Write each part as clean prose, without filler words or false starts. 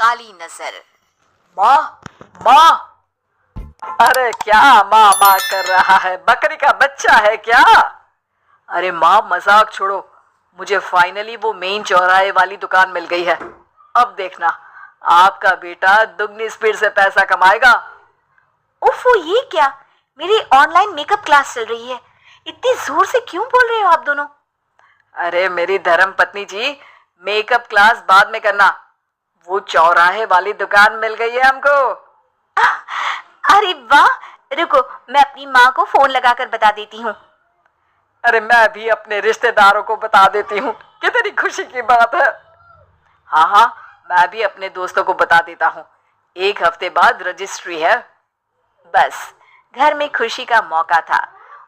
काली नजर। माँ, माँ, अरे क्या माँ माँ कर रहा है? बकरी का बच्चा है क्या? अरे माँ मजाक छोड़ो, मुझे फाइनली वो मेन चौराहे वाली दुकान मिल गई है। अब देखना, आपका बेटा दुगनी स्पीड से पैसा कमाएगा। उफ़ो, ये क्या? मेरी ऑनलाइन मेकअप क्लास चल रही है। इतनी जोर से क्यों बोल रहे हो आप दोनों? अरे मेरी धर्म पत्नी जी, मेकअप क्लास बाद में करना, वो चौराहे वाली दुकान मिल गई है हमको। अरे वाह, रुको मैं अपनी माँ को फोन लगाकर बता देती हूँ। अरे मैं भी अपने रिश्तेदारों को बता देती हूँ, कितनी खुशी की बात है। हाँ हाँ, मैं भी अपने दोस्तों को बता देता हूँ, 1 हफ्ते बाद रजिस्ट्री है। बस घर में खुशी का मौका था।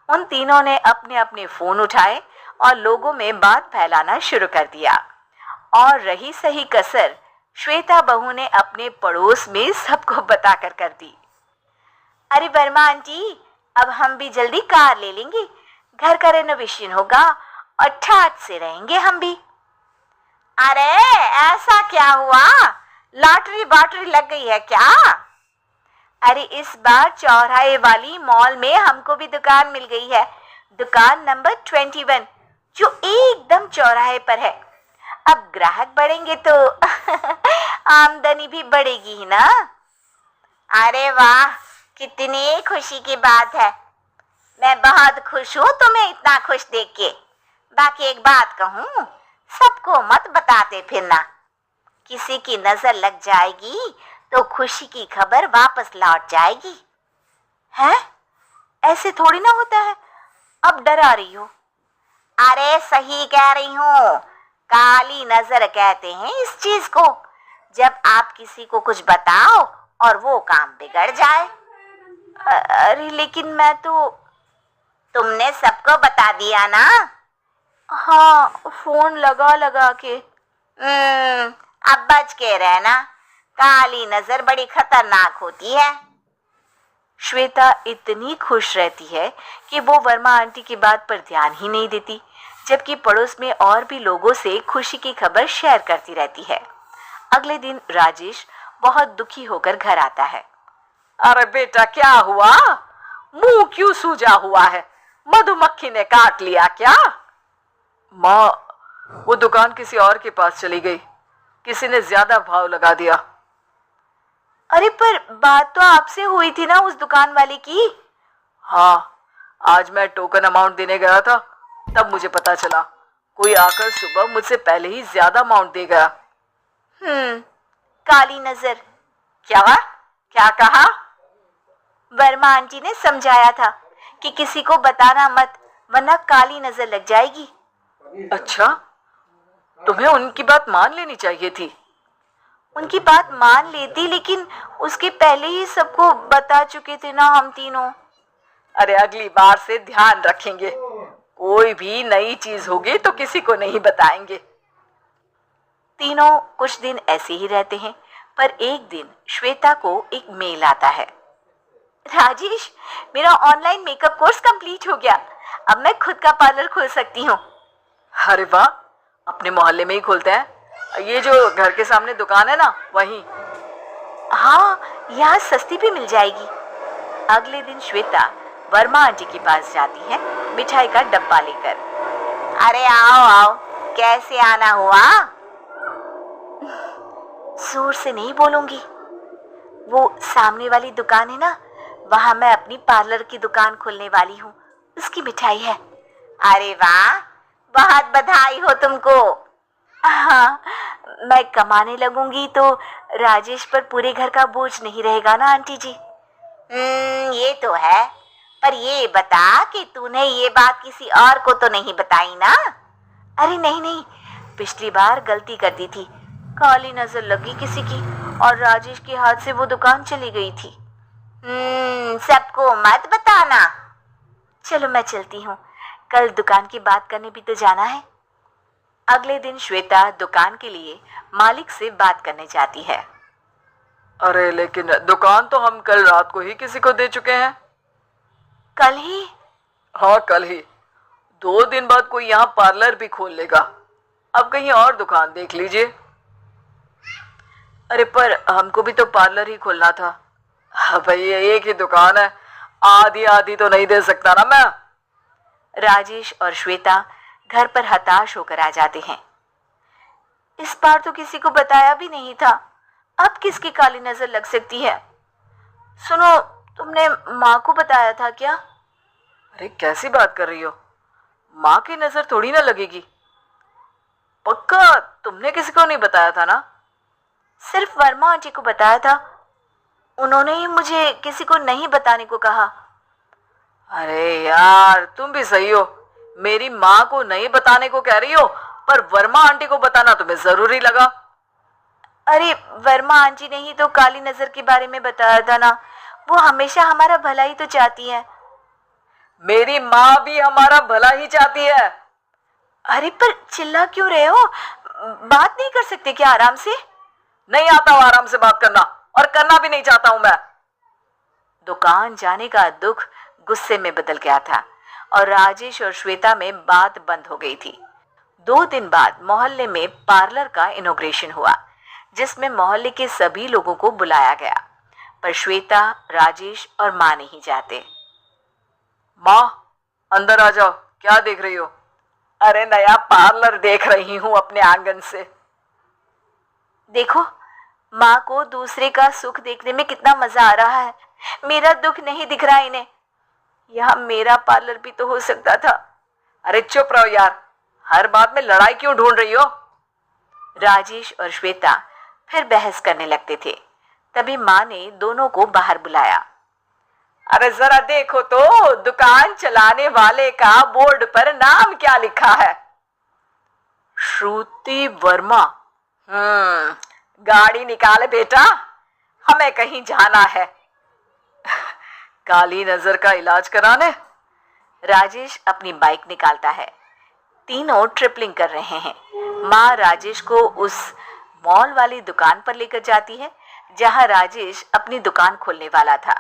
उन तीनों ने अपने अपने फोन उठाए और लोगों में बात फैलाना शुरू कर दिया। और रही सही कसर श्वेता बहू ने अपने पड़ोस में सबको बताकर कर दी। अरे वर्मा आंटी, अब हम भी जल्दी कार ले लेंगे, घर का रेनोवेशन होगा और ठाट से रहेंगे हम भी। अरे ऐसा क्या हुआ? लॉटरी बाटरी लग गई है क्या? अरे इस बार चौराहे वाली मॉल में हमको भी दुकान मिल गई है, दुकान नंबर 21, जो एकदम चौराहे पर है। अब ग्राहक बढ़ेंगे तो आमदनी भी बढ़ेगी ही ना। अरे वाह, कितनी खुशी की बात है। मैं बहुत खुश हूँ तुम्हें इतना खुश देख के। बाकी एक बात कहूँ, सबको मत बताते फिरना, किसी की नजर लग जाएगी तो खुशी की खबर वापस लौट जाएगी। हैं? ऐसे थोड़ी ना होता है, अब डरा रही हो। अरे सही कह रही हूँ, काली नजर कहते हैं इस चीज को, जब आप किसी को कुछ बताओ और वो काम बिगड़ जाए। अरे लेकिन मैं तो। तुमने सबको बता दिया ना? हाँ, फोन लगा लगा के। अब बच के रहना, काली नजर बड़ी खतरनाक होती है। श्वेता इतनी खुश रहती है कि वो वर्मा आंटी की बात पर ध्यान ही नहीं देती, जबकि पड़ोस में और भी लोगों से खुशी की खबर शेयर करती रहती है। अगले दिन राजेश बहुत दुखी होकर घर आता है। अरे बेटा क्या हुआ? मुंह क्यों सूजा हुआ है? मधुमक्खी ने काट लिया क्या? माँ, वो दुकान किसी और के पास चली गई, किसी ने ज्यादा भाव लगा दिया। अरे पर बात तो आपसे हुई थी ना उस दुकान वाले की। हाँ, आज मैं टोकन अमाउंट देने गया था, तब मुझे पता चला कोई आकर सुबह मुझसे पहले ही ज्यादा अमाउंट दे गया। काली नजर। क्या कहा? वर्मा आंटी ने समझाया था कि किसी को बताना मत, वरना काली नजर लग जाएगी। अच्छा, तुम्हें उनकी बात मान लेनी चाहिए थी। उनकी बात मान लेती, लेकिन उसके पहले ही सबको बता चुके थे ना हम तीनों। अरे अगली बार से ध्यान रखेंगे, कोई भी नई चीज होगी तो किसी को नहीं बताएंगे। तीनों कुछ दिन ऐसे ही रहते हैं, पर एक दिन श्वेता को एक मेल आता है। राजेश, मेरा ऑनलाइन मेकअप कोर्स कंप्लीट हो गया, अब मैं खुद का पार्लर खोल सकती हूँ। अरे वाह, अपने मोहल्ले में ही खोलते हैं? ये जो घर के सामने दुकान है ना, वहीं? हाँ, यहाँ सस्ती भी मिल जाएगी। अगले दिन श्वेता वर्मा आंटी के पास जाती है मिठाई का डब्बा लेकर। अरे आओ आओ, कैसे आना हुआ? जोर से नहीं बोलूंगी। वो सामने वाली दुकान है ना, वहां मैं अपनी पार्लर की दुकान खोलने वाली हूँ, उसकी मिठाई है। अरे वाह, बहुत बधाई हो तुमको। हाँ, मैं कमाने लगूंगी तो राजेश पर पूरे घर का बोझ नहीं रहेगा ना आंटी जी। ये तो है, पर ये बता कि तूने ये बात किसी और को तो नहीं बताई ना? अरे नहीं नहीं, पिछली बार गलती कर दी थी, काली नजर लगी किसी की और राजेश के हाथ से वो दुकान चली गई थी। सबको मत बताना। चलो मैं चलती हूँ, कल दुकान की बात करने भी तो जाना है। अगले दिन श्वेता दुकान के लिए मालिक से बात करने जाती है। अरे लेकिन दुकान तो हम कल रात को ही किसी को दे चुके हैं। कल ही? हाँ कल ही। 2 दिन बाद कोई यहाँ पार्लर भी खोल लेगा, अब कहीं और दुकान देख लीजिए। अरे पर हमको भी तो पार्लर ही खोलना था। हाँ भाई, एक ही दुकान है, आधी आधी तो नहीं दे सकता ना मैं। राजेश और श्वेता घर पर हताश होकर आ जाते हैं। इस बार तो किसी को बताया भी नहीं था, अब किसकी काली नजर लग सकती है। सुनो, तुमने माँ को बताया था क्या? अरे कैसी बात कर रही हो, माँ की नजर थोड़ी ना लगेगी। पक्का तुमने किसी को नहीं बताया था ना? सिर्फ वर्मा आंटी को बताया था, उन्होंने ही मुझे किसी को नहीं बताने को कहा। अरे यार, तुम भी सही हो, मेरी माँ को नहीं बताने को कह रही हो, पर वर्मा आंटी को बताना तुम्हें जरूरी लगा। अरे वर्मा आंटी ने ही तो काली नजर के बारे में बताया था ना, वो हमेशा हमारा भला ही तो चाहती है। मेरी माँ भी हमारा भला ही चाहती है। अरे पर चिल्ला क्यों रहे हो, बात नहीं कर सकते क्या आराम से? नहीं आता हूँ आराम से बात करना, और करना भी नहीं चाहता हूँ मैं। दुकान जाने का दुख गुस्से में बदल गया था और राजेश और श्वेता में बात बंद हो गई थी। 2 दिन बाद मोहल्ले में पार्लर का इनॉग्रेशन हुआ, जिसमें मोहल्ले के सभी लोगों को बुलाया गया, पर श्वेता, राजेश और माँ नहीं जाते। माँ, अंदर आ जाओ, क्या देख रही हो? अरे नया पार्लर देख रही हूँ अपने आंगन से। देखो, माँ को दूसरे का सुख देखने में कितना मजा आ रहा है, मेरा दुख नहीं दिख रहा इन्हें। यहाँ मेरा पार्लर भी तो हो सकता था। अरे चुप रहो यार, हर बात में लड़ाई क्यों ढूंढ रही हो? राजेश और श्वेता फिर बहस करने लगते थे। तभी माँ ने दोनों को बाहर बुलाया। अरे जरा देखो तो, दुकान चलाने वाले का बोर्ड पर नाम क्या लिखा है? श्रुति वर्मा। गाड़ी निकाले बेटा, हमें कहीं जाना है। काली नजर का इलाज कराने। राजेश अपनी बाइक निकालता है। तीनों ट्रिपलिंग कर रहे हैं। माँ राजेश को उस मॉल वाली दुकान पर लेकर जाती है जहां राजेश अपनी दुकान खोलने वाला था।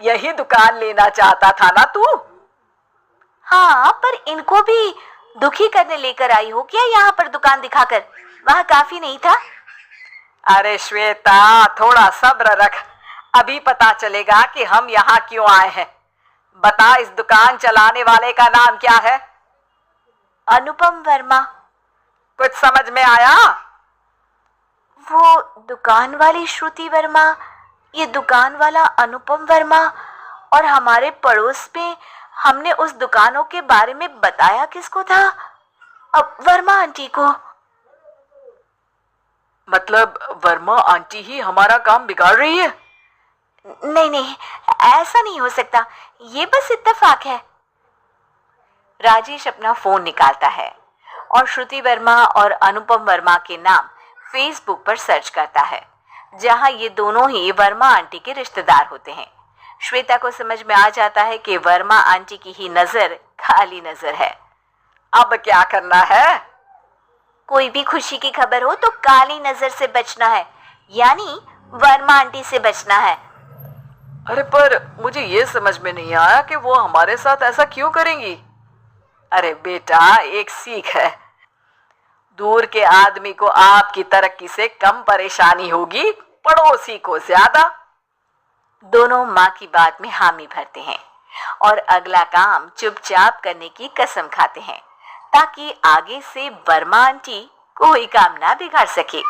यही दुकान लेना चाहता था ना तू? हाँ, पर इनको भी दुखी करने लेकर आई हो क्या यहाँ पर दुकान दिखाकर? वहाँ काफी नहीं था? अरे श्वेता, थोड़ा सब्र रख, अभी पता चलेगा कि हम यहाँ क्यों आए हैं। बता, इस दुकान चलाने वाले का नाम क्या है? अनुपम वर्मा। कुछ समझ में आया? वो दुकान वाली श्रुति वर्मा, ये दुकान वाला अनुपम वर्मा, और हमारे पड़ोस में हमने उस दुकानों के बारे में बताया किसको था? अब वर्मा आंटी को। मतलब वर्मा आंटी ही हमारा काम बिगाड़ रही है? नहीं नहीं, ऐसा नहीं हो सकता, ये बस इत्तेफाक है। राजेश अपना फोन निकालता है और श्रुति वर्मा और अनुपम वर्मा के नाम फेसबुक पर सर्च करता है, जहां ये दोनों ही वर्मा आंटी के रिश्तेदार होते हैं। श्वेता को समझ में आ जाता है कि वर्मा आंटी की ही नजर काली नजर है। अब क्या करना है? कोई भी खुशी की खबर हो तो काली नजर से बचना है, यानी वर्मा आंटी से बचना है। अरे पर मुझे ये समझ में नहीं आया कि वो हमारे साथ ऐसा क्यों करेंगी। अरे बेटा, एक सीख है, दूर के आदमी को आपकी तरक्की से कम परेशानी होगी, पड़ोसी को ज्यादा। दोनों माँ की बात में हामी भरते हैं और अगला काम चुपचाप करने की कसम खाते हैं, ताकि आगे से वर्मा आंटी कोई काम ना बिगाड़ सके।